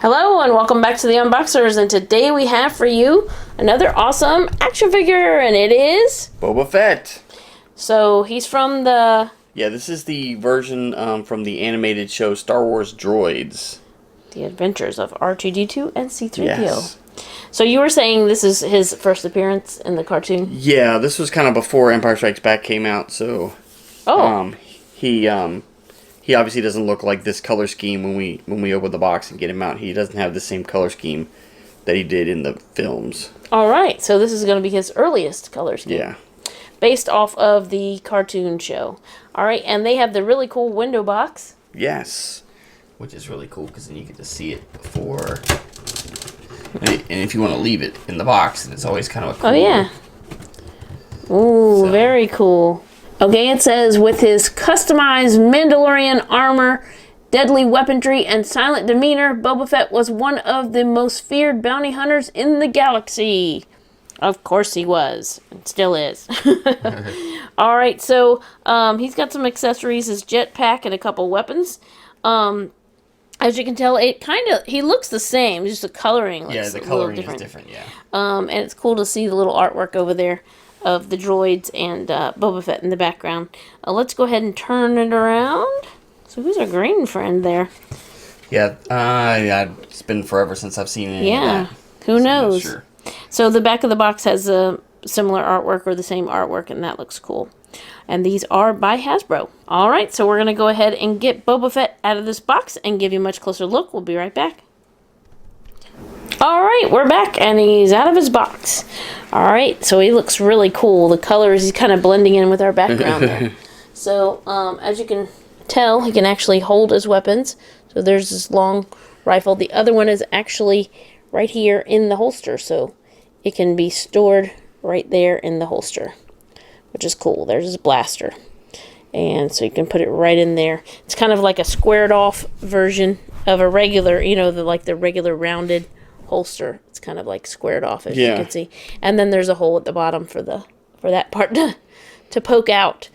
Hello and welcome back to the Unboxers, and today we have for you another awesome action figure, and it is... Boba Fett! So, he's from the... Yeah, this is the version from the animated show Star Wars Droids. The Adventures of R2-D2 and C-3PO. Yes. So you were saying this is his first appearance in the cartoon? Yeah, this was kind of before Empire Strikes Back came out, so... Oh! He obviously doesn't look like this color scheme when we open the box and get him out. He doesn't have the same color scheme that he did in the films. Alright, so this is going to be his earliest color scheme. Yeah. Based off of the cartoon show. Alright, and they have the really cool window box. Yes. Which is really cool because then you get to see it before. And if you want to leave it in the box, then it's always kind of a cool... Oh, yeah. Ooh, very cool. Okay, it says, with his customized Mandalorian armor, deadly weaponry, and silent demeanor, Boba Fett was one of the most feared bounty hunters in the galaxy. Of course he was, and still is. Alright, so he's got some accessories, his jetpack, and a couple weapons. As you can tell, he looks the same, just the coloring looks the a little coloring different. is different, yeah. And it's cool to see the little artwork over there of the droids and Boba Fett in the background. Let's go ahead and turn it around. So who's our green friend there? Yeah, it's been forever since I've seen any of that. Who knows? Sure. So the back of the box has a similar artwork or the same artwork, and that looks cool. And these are by Hasbro. Alright, so we're going to go ahead and get Boba Fett out of this box and give you a much closer look. We'll be right back. Alright, we're back, and he's out of his box. Alright, so he looks really cool. The colors, he's kind of blending in with our background there. So, as you can tell, he can actually hold his weapons. So there's this long rifle. The other one is actually right here in the holster, so it can be stored right there in the holster, which is cool. There's his blaster. And so you can put it right in there. It's kind of like a squared off version of a regular, the regular rounded holster. It's kind of like squared off, as you can see. And then there's a hole at the bottom for that part to poke out.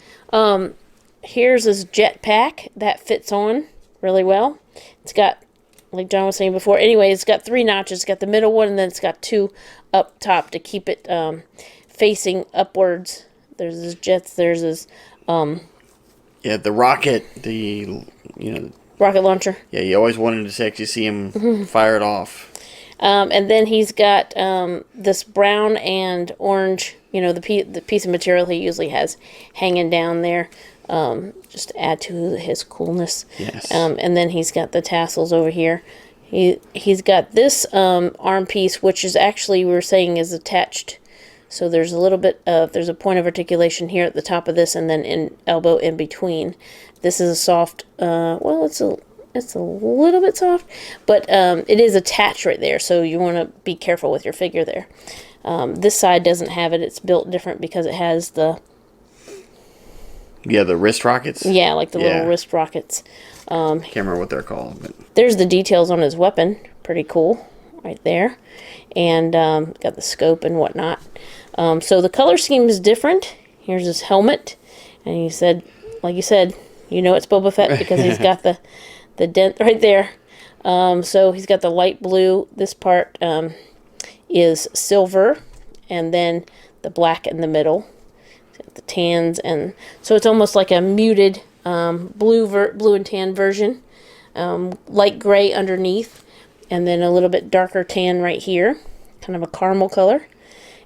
Here's his jetpack that fits on really well. It's got, like John was saying before, anyway, it's got 3 notches. It's got the middle one, and then it's got 2 up top to keep it facing upwards. There's his jets. There's his the rocket, rocket launcher. Yeah, you always wanted to actually see him fire it off. And then he's got this brown and orange, the piece of material he usually has hanging down there, just to add to his coolness. Yes. And then he's got the tassels over here. He's got this arm piece, which is actually, we were saying, is attached. So there's a little bit of, there's a point of articulation here at the top of this, and then an elbow in between. This is a soft, it's a little bit soft, but it is attached right there, so you want to be careful with your figure there. This side doesn't have it. It's built different because it has the... Yeah, the wrist rockets? Yeah, like the little wrist rockets. Can't remember what they're called. But... There's the details on his weapon. Pretty cool right there. And got the scope and whatnot. So the color scheme is different. Here's his helmet. And he said, like you said, it's Boba Fett because he's got the dent right there. So he's got the light blue. This part is silver, and then the black in the middle. The tans, and so it's almost like a muted blue and tan version. Light gray underneath, and then a little bit darker tan right here, kind of a caramel color.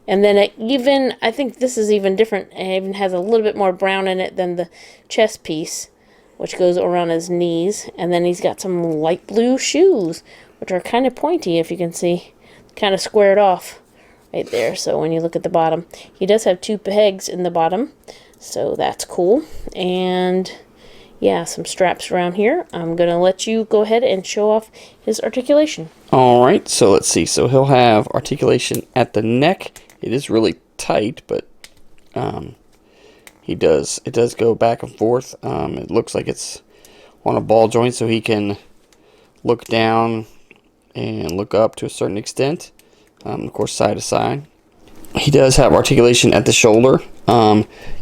And then I think this is even different. It even has a little bit more brown in it than the chest piece, which goes around his knees. And then he's got some light blue shoes, which are kind of pointy, if you can see, kind of squared off right there. So when you look at the bottom, he does have 2 pegs in the bottom, so that's cool. And yeah, some straps around here. I'm gonna let you go ahead and show off his articulation. All right, so let's see. So he'll have articulation at the neck. It is really tight, but it does go back and forth. It looks like it's on a ball joint, so he can look down and look up to a certain extent. Of course, side to side. He does have articulation at the shoulder.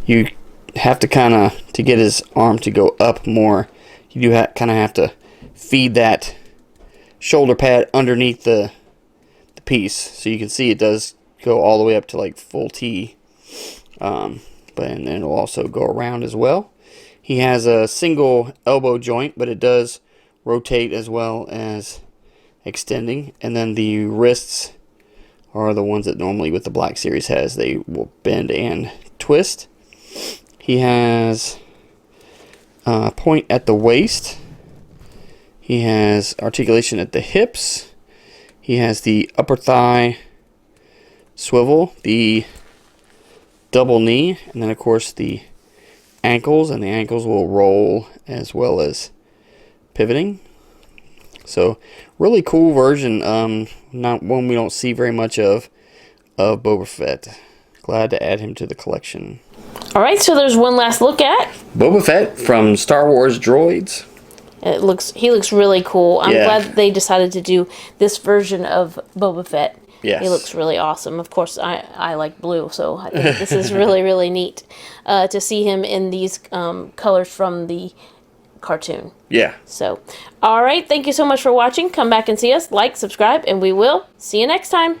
You have to to get his arm to go up more, you do kind of have to feed that shoulder pad underneath the piece, so you can see it does go all the way up to like full T. And then it'll also go around as well. He has a single elbow joint, but it does rotate as well as extending. And then the wrists are the ones that normally with the Black Series has. They will bend and twist. He has a point at the waist. He has articulation at the hips. He has the upper thigh swivel, the double knee, and then of course the ankles, and the ankles will roll as well as pivoting. So really cool version. Not one we don't see very much of Boba Fett. Glad to add him to the collection. All right, so there's one last look at Boba Fett from Star Wars Droids. He looks really cool. I'm Yeah. glad that they decided to do this version of Boba Fett. Yes. He looks really awesome. Of course, I like blue, so I think this is really, really neat to see him in these colors from the cartoon. Yeah. So, all right, thank you so much for watching. Come back and see us, like, subscribe, and we will see you next time.